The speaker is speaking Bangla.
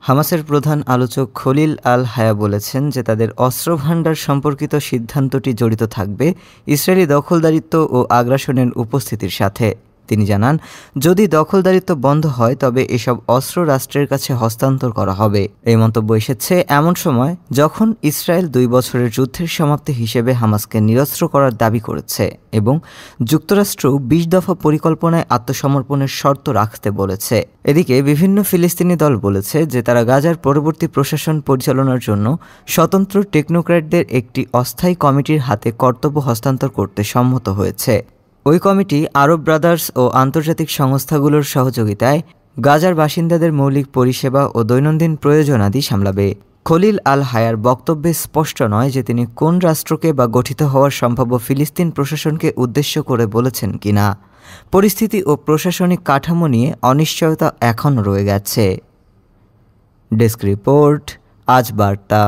হামাসের প্রধান আলোচক খলিল আল হায়া বলেছেন যে তাদের অস্ত্রভান্ডার সম্পর্কিত সিদ্ধান্তটি জড়িত থাকবে ইসরায়েলি দখলদারিত্ব ও আগ্রাসনের উপস্থিতির সাথে। তিনি জানান, যদি দখলদারিত্ব বন্ধ হয় তবে এসব অস্ত্র রাষ্ট্রের কাছে হস্তান্তর করা হবে। এই মন্তব্য এসেছে এমন সময় যখন ইসরায়েল 2 বছরের যুদ্ধের সমাপ্তি হিসেবে হামাসকে নিরস্ত্র করার দাবি করেছে এবং যুক্তরাষ্ট্র 20 দফা পরিকল্পনায় আত্মসমর্পণের শর্ত রাখতে বলেছে। এদিকে বিভিন্ন ফিলিস্তিনি দল বলেছে যে তারা গাজার পরবর্তী প্রশাসন পরিচালনার জন্য স্বতন্ত্র টেকনোক্র্যাটদের একটি অস্থায়ী কমিটির হাতে কর্তব্য হস্তান্তর করতে সম্মত হয়েছে। ওই কমিটি আরব ব্রাদার্স ও আন্তর্জাতিক সংস্থাগুলোর সহযোগিতায় গাজার বাসিন্দাদের মৌলিক পরিষেবা ও দৈনন্দিন প্রয়োজনাদি সামলাবে। খলিল আল হায়ার বক্তব্যে স্পষ্ট নয় যে তিনি কোন রাষ্ট্রকে বা গঠিত হওয়ার সম্ভাব্য ফিলিস্তিন প্রশাসনকে উদ্দেশ্য করে বলেছেন কিনা। পরিস্থিতি ও প্রশাসনিক কাঠামো নিয়ে অনিশ্চয়তা এখনও রয়ে গেছে। ডেস্ক রিপোর্ট, আজ বার্তা।